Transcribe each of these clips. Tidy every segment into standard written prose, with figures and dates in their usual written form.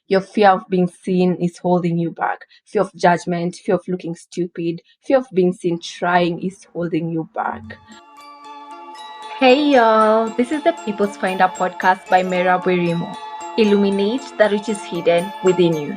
Your fear of being seen is holding you back. Fear of judgment, fear of looking stupid, fear of being seen trying is holding you back. Hey y'all, this is the People's Finder podcast by Babu Owino. Illuminate that which is hidden within you.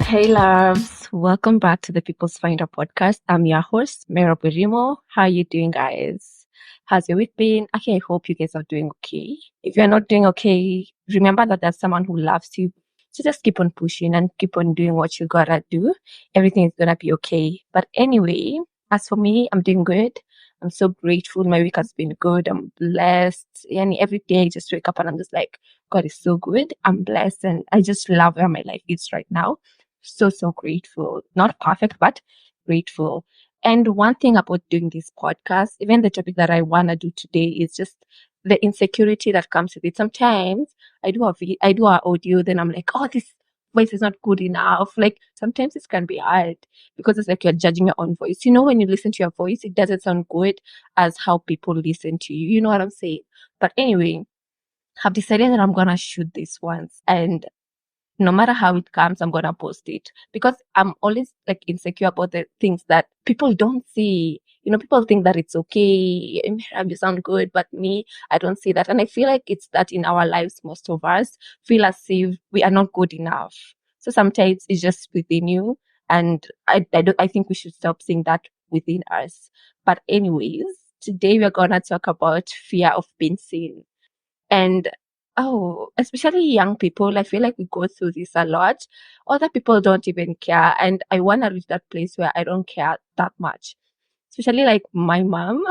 Hey loves, welcome back to the People's Finder podcast. I'm your host, Babu Owino. How are you doing, guys? How's your week been? Okay, I hope you guys are doing okay. If you're not doing okay, remember that there's someone who loves you. So just keep on pushing and keep on doing what you gotta do. Everything is gonna be okay. But anyway, as for me, I'm doing good. I'm so grateful. My week has been good. I'm blessed. And every day I just wake up and I'm just like, God is so good. I'm blessed and I just love where my life is right now. So grateful. Not perfect, but grateful. And one thing about doing this podcast, even the topic that I want to do today is just the insecurity that comes with it. Sometimes I do a audio, then I'm like, oh, this voice is not good enough. Like sometimes it can be hard because it's like you're judging your own voice. You know, when you listen to your voice, it doesn't sound good as how people listen to you. You know what I'm saying? But anyway, I've decided that I'm gonna shoot this once and no matter how it comes, I'm gonna post it because I'm always like insecure about the things that people don't see. You know, people think that it's okay, you sound good, but me, I don't see that. And I feel like it's that in our lives, most of us feel as if we are not good enough. So sometimes it's just within you. And I think we should stop seeing that within us. But anyways, today we're gonna talk about fear of being seen. And especially young people, I feel like we go through this a lot. Other people don't even care. And I want to reach that place where I don't care that much. Especially like my mom,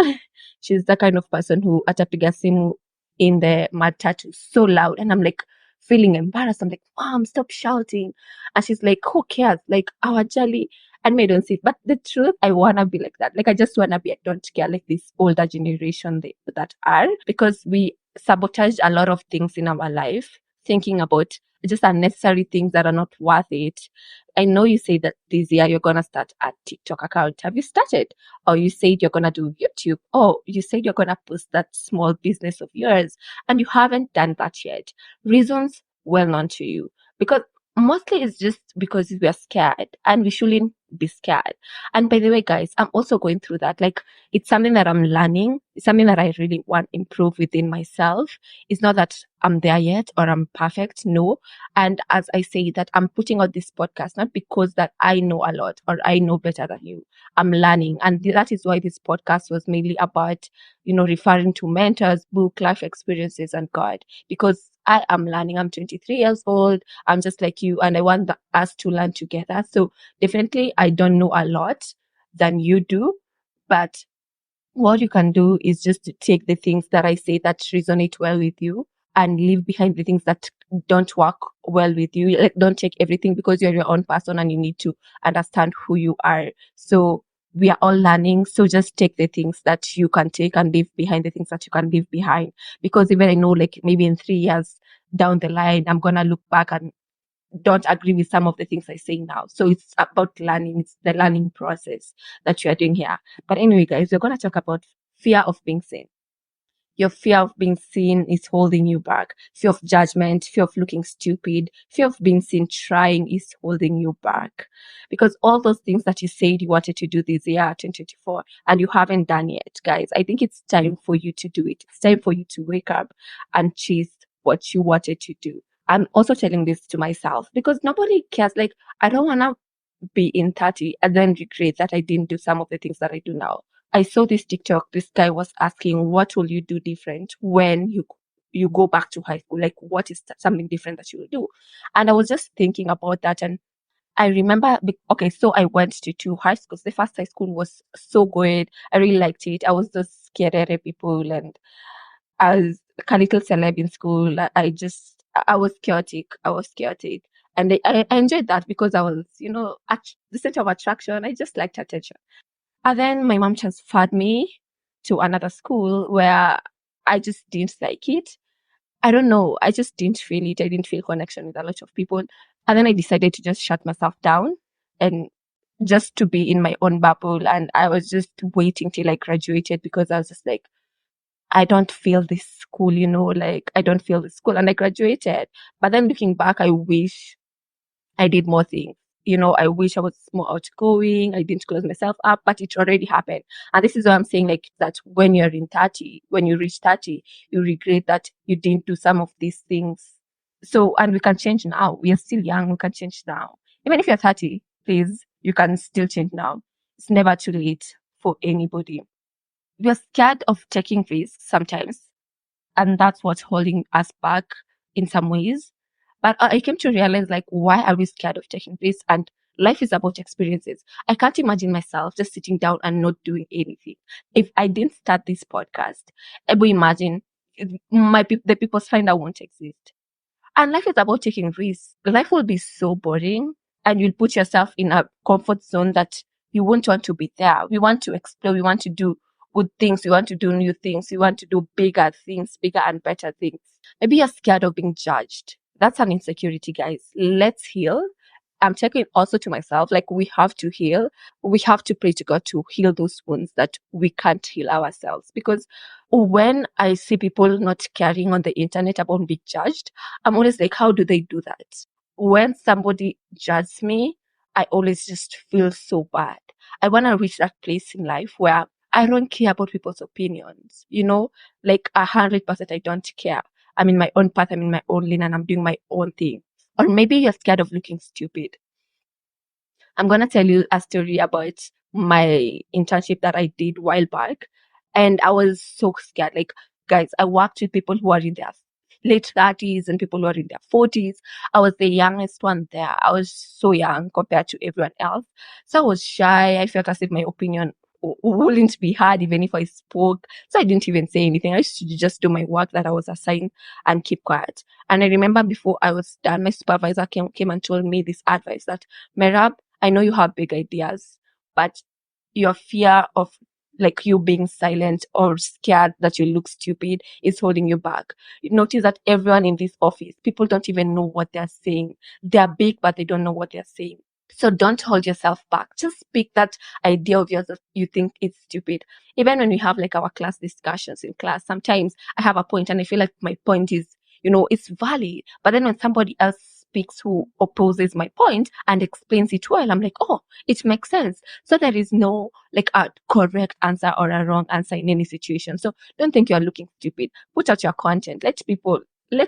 she's the kind of person who atapiga simu in the matatu so loud. And I'm like feeling embarrassed. I'm like, Mom, stop shouting. And she's like, who cares? Like, our jolly. And me don't see it. But the truth, I want to be like that. Like, I just want to be, I don't care, like this older generation that are, because we sabotage a lot of things in our life, thinking about just unnecessary things that are not worth it. I know you say that this year you're going to start a TikTok account. Have you started? Or you said you're going to do YouTube. Oh, you said you're going to post that small business of yours and you haven't done that yet. Reasons well known to you. Because mostly it's just because we are scared and we shouldn't be scared. And by the way, guys, I'm also going through that. Like, it's something that I'm learning. It's something that I really want to improve within myself. It's not that I'm there yet or I'm perfect. No. And as I say that, I'm putting out this podcast, not because that I know a lot or I know better than you. I'm learning. And that is why this podcast was mainly about, referring to mentors, book, life experiences, and God, because I am learning. I'm 23 years old. I'm just like you, and I want us to learn together. So definitely, I don't know a lot than you do, but what you can do is just to take the things that I say that resonate well with you and leave behind the things that don't work well with you. Like, don't take everything because you're your own person and you need to understand who you are. So we are all learning. So just take the things that you can take and leave behind the things that you can leave behind. Because even I know, like, maybe in 3 years down the line, I'm going to look back and don't agree with some of the things I say now. So it's about learning. It's the learning process that you are doing here. But anyway, guys, we're going to talk about fear of being seen. Your fear of being seen is holding you back. Fear of judgment, fear of looking stupid, fear of being seen trying is holding you back. Because all those things that you said you wanted to do this year, 2024, and you haven't done yet, guys, I think it's time for you to do it. It's time for you to wake up and chase what you wanted to do. I'm also telling this to myself because nobody cares. Like, I don't want to be in 30 and then regret that I didn't do some of the things that I do now. I saw this TikTok. This guy was asking, what will you do different when you go back to high school? Like, what is something different that you will do? And I was just thinking about that. And I remember, okay, so I went to two high schools. The first high school was so good. I really liked it. I was just scared of people and I was like a little celeb in school. I was chaotic. I was chaotic. And I enjoyed that because I was, at the center of attraction. I just liked attention. And then my mom transferred me to another school where I just didn't like it. I don't know. I just didn't feel it. I didn't feel connection with a lot of people. And then I decided to just shut myself down and just to be in my own bubble. And I was just waiting till I graduated because I was just like, I don't feel this school, like I don't feel this school. And I graduated. But then looking back, I wish I did more things. I wish I was more outgoing. I didn't close myself up, but it already happened. And this is what I'm saying, like that when you're in 30, when you reach 30, you regret that you didn't do some of these things. So, and we can change now. We are still young. We can change now. Even if you're 30, please, you can still change now. It's never too late for anybody. We're scared of taking risks sometimes, and that's what's holding us back in some ways. But I came to realize, like, why are we scared of taking risks? And life is about experiences. I can't imagine myself just sitting down and not doing anything. If I didn't start this podcast, I would imagine the people's find out won't exist. And life is about taking risks. Life will be so boring, and you'll put yourself in a comfort zone that you won't want to be there. We want to explore. We want to do good things. We want to do new things. We want to do bigger things, bigger and better things. Maybe you're scared of being judged. That's an insecurity, guys. Let's heal. I'm checking also to myself, like we have to heal. We have to pray to God to heal those wounds that we can't heal ourselves. Because when I see people not caring on the internet about being judged, I'm always like, how do they do that? When somebody judges me, I always just feel so bad. I want to reach that place in life where I don't care about people's opinions, like 100% I don't care. I'm in my own path, I'm in my own lane, and I'm doing my own thing. Or maybe you're scared of looking stupid. I'm going to tell you a story about my internship that I did a while back. And I was so scared. Like, guys, I worked with people who are in their late 30s and people who are in their 40s. I was the youngest one there. I was so young compared to everyone else. So I was shy. I felt as if my opinion wouldn't be heard even if I spoke. So I didn't even say anything. I used to just do my work that I was assigned and keep quiet. And I remember before I was done, my supervisor came and told me this advice that, Merab, I know you have big ideas, but your fear of like you being silent or scared that you look stupid is holding you back. You notice that everyone in this office, people don't even know what they're saying. They're big, but they don't know what they're saying. So don't hold yourself back. Just speak that idea of yours that you think is stupid. Even when we have like our class discussions in class, sometimes I have a point and I feel like my point is, it's valid. But then when somebody else speaks who opposes my point and explains it well, I'm like, oh, it makes sense. So there is no like a correct answer or a wrong answer in any situation. So don't think you're looking stupid. Put out your content. Let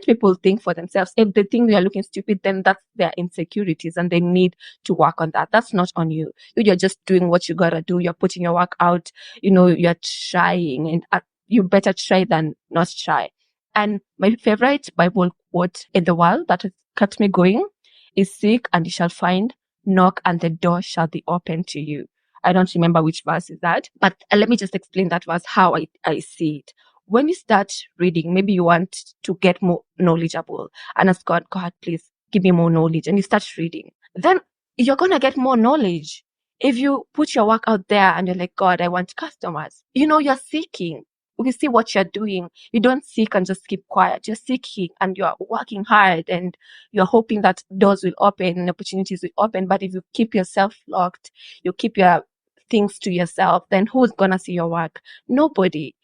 people think for themselves. If they think you're looking stupid, then that's their insecurities and they need to work on that. That's not on you. You're just doing what you gotta do. You're putting your work out. You're trying, and you better try than not try. And my favorite Bible quote in the world that has kept me going is, seek and you shall find, knock and the door shall be open to you. I don't remember which verse is that, but let me just explain that verse, how I see it. When you start reading, maybe you want to get more knowledgeable and ask God, God, please give me more knowledge. And you start reading, then you're going to get more knowledge. If you put your work out there and you're like, God, I want customers, you're seeking. You see what you're doing. You don't seek and just keep quiet. You're seeking and you're working hard and you're hoping that doors will open and opportunities will open. But if you keep yourself locked, you keep your things to yourself, then who's going to see your work? Nobody.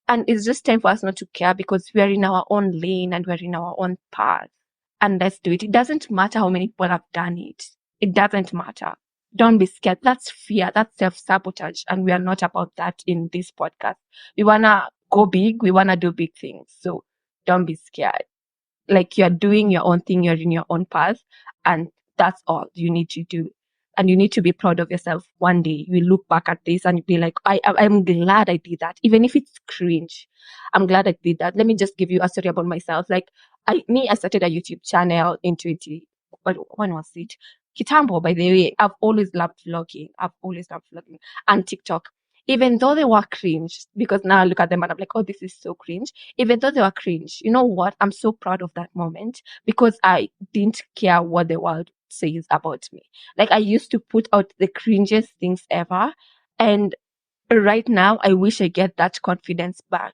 And it's just time for us not to care because we are in our own lane and we're in our own path. And let's do it. It doesn't matter how many people have done it. It doesn't matter. Don't be scared. That's fear. That's self-sabotage. And we are not about that in this podcast. We want to go big. We want to do big things. So don't be scared. Like you're doing your own thing. You're in your own path. And that's all you need to do. And you need to be proud of yourself. One day you look back at this and be like, I'm glad I did that. Even if it's cringe, I'm glad I did that. Let me just give you a story about myself. Like I started a YouTube channel in 20, but when was it? Kitambo, by the way. I've always loved vlogging. And TikTok. Even though they were cringe, because now I look at them and I'm like, oh, this is so cringe. Even though they were cringe, you know what? I'm so proud of that moment because I didn't care what the world says about me. Like I used to put out the cringiest things ever. And right now, I wish I get that confidence back.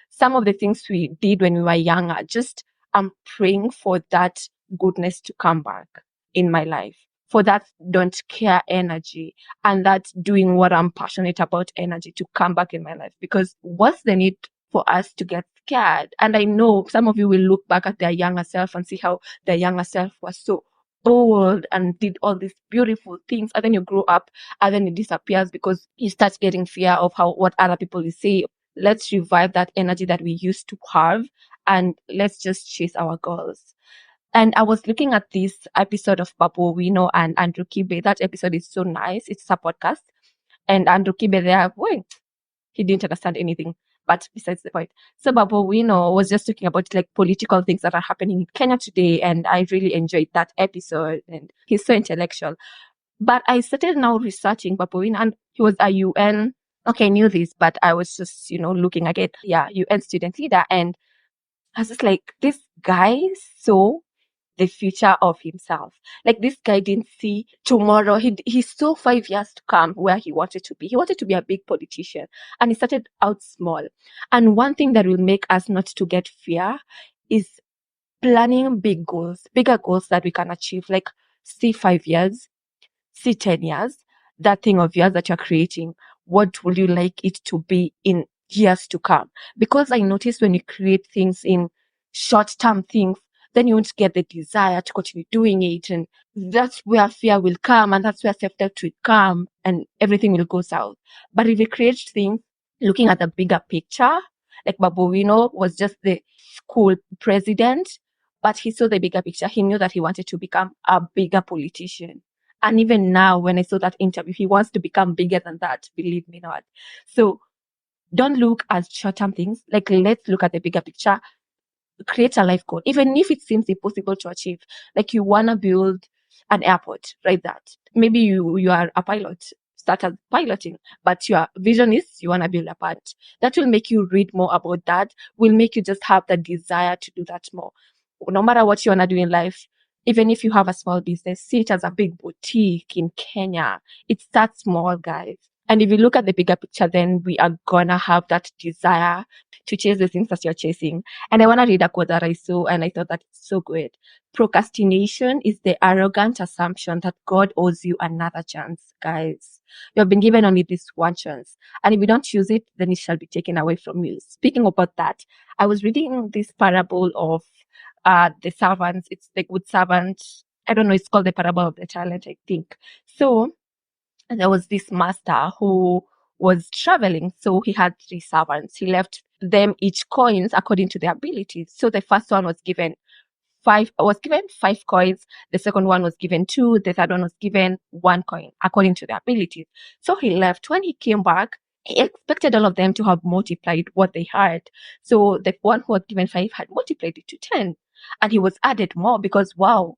Some of the things we did when we were younger, just I'm praying for that goodness to come back in my life, for that don't care energy and that doing what I'm passionate about energy to come back in my life. Because what's the need for us to get scared. And I know some of you will look back at their younger self and see how their younger self was so bold and did all these beautiful things, and then you grow up and then it disappears because you start getting fear of how what other people will say. Let's revive that energy that we used to have, and let's just chase our goals. And I was looking at this episode of Babu Owino and Andrew Kibe. That episode is so nice. It's a podcast. And Andrew Kibe there, wait, he didn't understand anything. But besides the point. So Babu Owino was just talking about like political things that are happening in Kenya today. And I really enjoyed that episode. And he's so intellectual. But I started now researching Babu Owino, and he was a UN. Okay, I knew this, but I was just, looking again. Yeah, UN student leader. And I was just like, this guy saw the future of himself. Like this guy didn't see tomorrow. He saw 5 years to come where he wanted to be. He wanted to be a big politician, and he started out small. And one thing that will make us not to get fear is planning bigger goals that we can achieve. Like see 5 years, see 10 years, that thing of yours that you're creating. What will you like it to be in years to come? Because I noticed when you create things in short-term things, then you won't get the desire to continue doing it. And that's where fear will come, and that's where self-doubt will come, and everything will go south. But if you create things looking at the bigger picture, like Babu Owino was just the school president, but he saw the bigger picture. He knew that he wanted to become a bigger politician. And even now, when I saw that interview, he wants to become bigger than that, believe me not. So don't look at short-term things. Like, let's look at the bigger picture. Create a life goal, even if it seems impossible to achieve. Like you want to build an airport, write that. Maybe you are a pilot, start as piloting, but your vision is you want to build a part. That will make you read more about that, will make you just have the desire to do that more. No matter what you want to do in life, even if you have a small business, see it as a big boutique in Kenya. It starts small, guys. And if you look at the bigger picture, then we are gonna have that desire to chase the things that you're chasing. And I want to read a quote that I saw, and I thought that it's so good. Procrastination is the arrogant assumption that God owes you another chance, guys. You have been given only this one chance. And if you don't use it, then it shall be taken away from you. Speaking about that, I was reading this parable of the servants. It's the good servant. I don't know, it's called the parable of the talent, I think. So there was this master who was traveling. So he had 3 servants. He left them each coins according to their abilities. So the first one was given 5 coins. The second one was given 2. The third one was given 1 coin according to their abilities. So he left. When he came back, he expected all of them to have multiplied what they had. So the one who was given 5 had multiplied it to 10. And he was added more because, wow,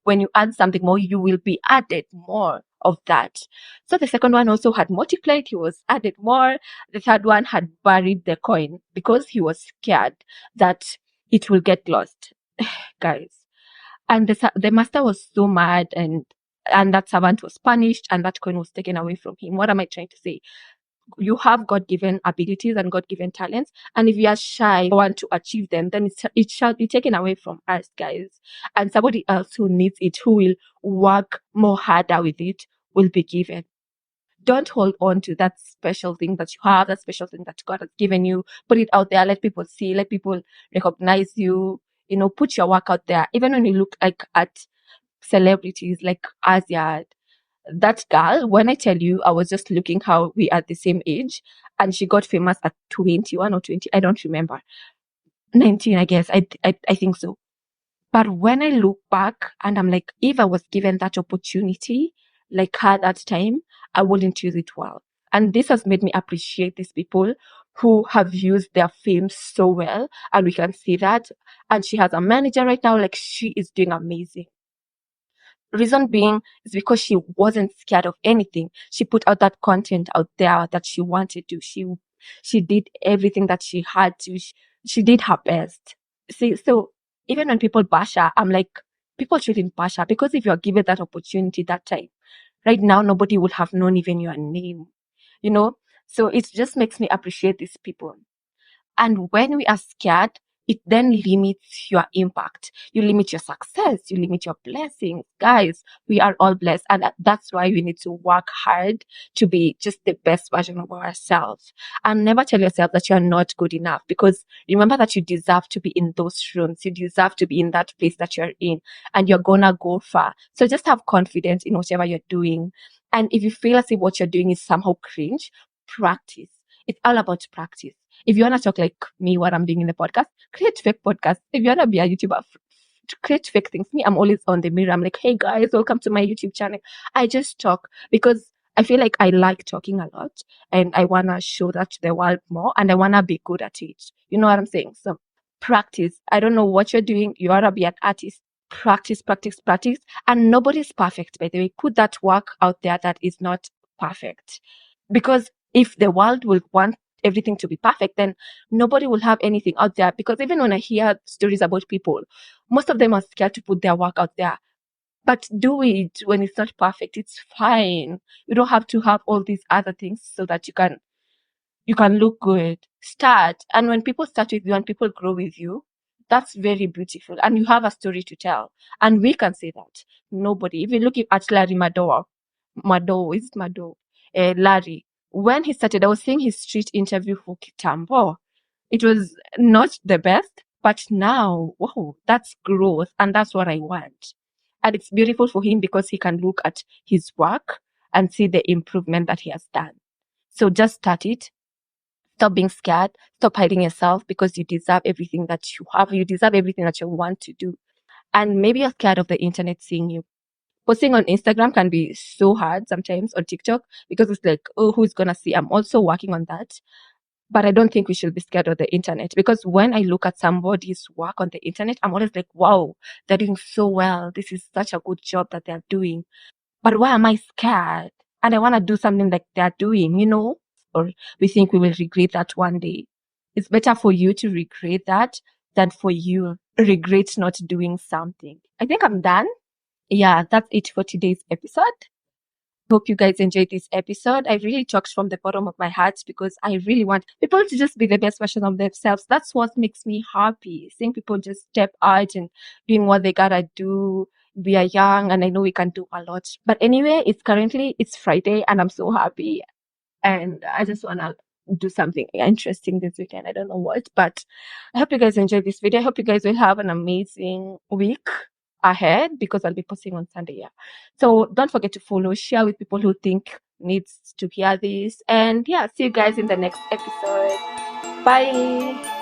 when you add something more, you will be added more of that. So the second one also had multiplied. He was added more. The third one had buried the coin because he was scared that it will get lost, guys. And the master was so mad, and that servant was punished, and that coin was taken away from him. What am I trying to say? You have God-given abilities and God-given talents, and if you are shy, want to achieve them, then it shall be taken away from us, guys. And somebody else who needs it, who will work more harder with it, will be given. Don't hold on to that special thing that you have, that special thing that God has given you. Put it out there. Let people see. Let people recognize you. Put your work out there. Even when you look like at celebrities like Asia, that girl, when I tell you, I was just looking how we are the same age, and she got famous at 21 or 20. I don't remember. 19, I guess. I think so. But when I look back and I'm like, if I was given that opportunity, like her that time, I wouldn't use it well. And this has made me appreciate these people who have used their fame so well. And we can see that. And she has a manager right now. Like, she is doing amazing. Reason being is because she wasn't scared of anything. She put out that content out there that she wanted to. She did everything that she had to. She did her best. See, so even when people bash her, I'm like, people shouldn't bash her, because if you're given that opportunity that time, right now, nobody would have known even your name, So it just makes me appreciate these people. And when we are scared, it then limits your impact. You limit your success. You limit your blessings. Guys, we are all blessed. And that's why we need to work hard to be just the best version of ourselves. And never tell yourself that you're not good enough, because remember that you deserve to be in those rooms. You deserve to be in that place that you're in, and you're gonna go far. So just have confidence in whatever you're doing. And if you feel as if what you're doing is somehow cringe, practice. It's all about practice. If you want to talk like me, what I'm doing in the podcast, create fake podcasts. If you want to be a YouTuber, create fake things. Me, I'm always on the mirror. I'm like, hey guys, welcome to my YouTube channel. I just talk because I feel like I like talking a lot, and I want to show that to the world more, and I want to be good at it. You know what I'm saying? So practice. I don't know what you're doing. You want to be an artist. Practice, practice, practice. And nobody's perfect, by the way. Put that work out there that is not perfect. Because if the world will want everything to be perfect, then nobody will have anything out there. Because even when I hear stories about people, most of them are scared to put their work out there. But do it when it's not perfect. It's fine. You don't have to have all these other things so that you can look good. Start. And when people start with you and people grow with you, that's very beautiful. And you have a story to tell. And we can say that. Nobody. If you look at Larry is it Mado? Larry. When he started, I was seeing his street interview for Kitambo. It was not the best, but now, wow, that's growth. And that's what I want. And it's beautiful for him because he can look at his work and see the improvement that he has done. So just start it. Stop being scared. Stop hiding yourself, because you deserve everything that you have. You deserve everything that you want to do. And maybe you're scared of the internet seeing you. Posting on Instagram can be so hard sometimes, on TikTok, because it's like, oh, who's going to see? I'm also working on that. But I don't think we should be scared of the internet, because when I look at somebody's work on the internet, I'm always like, wow, they're doing so well. This is such a good job that they're doing. But why am I scared? And I want to do something like they're doing, or we think we will regret that one day. It's better for you to regret that than for you regret not doing something. I think I'm done. Yeah, that's it for today's episode. Hope you guys enjoyed this episode. I really talked from the bottom of my heart, because I really want people to just be the best version of themselves. That's what makes me happy. Seeing people just step out and doing what they gotta do. We are young, and I know we can do a lot. But anyway, it's Friday, and I'm so happy. And I just wanna do something interesting this weekend. I don't know what, but I hope you guys enjoyed this video. I hope you guys will have an amazing week ahead, because I'll be posting on Sunday. Yeah. So don't forget to follow, share with people who think needs to hear this. And yeah, see you guys in the next episode. Bye.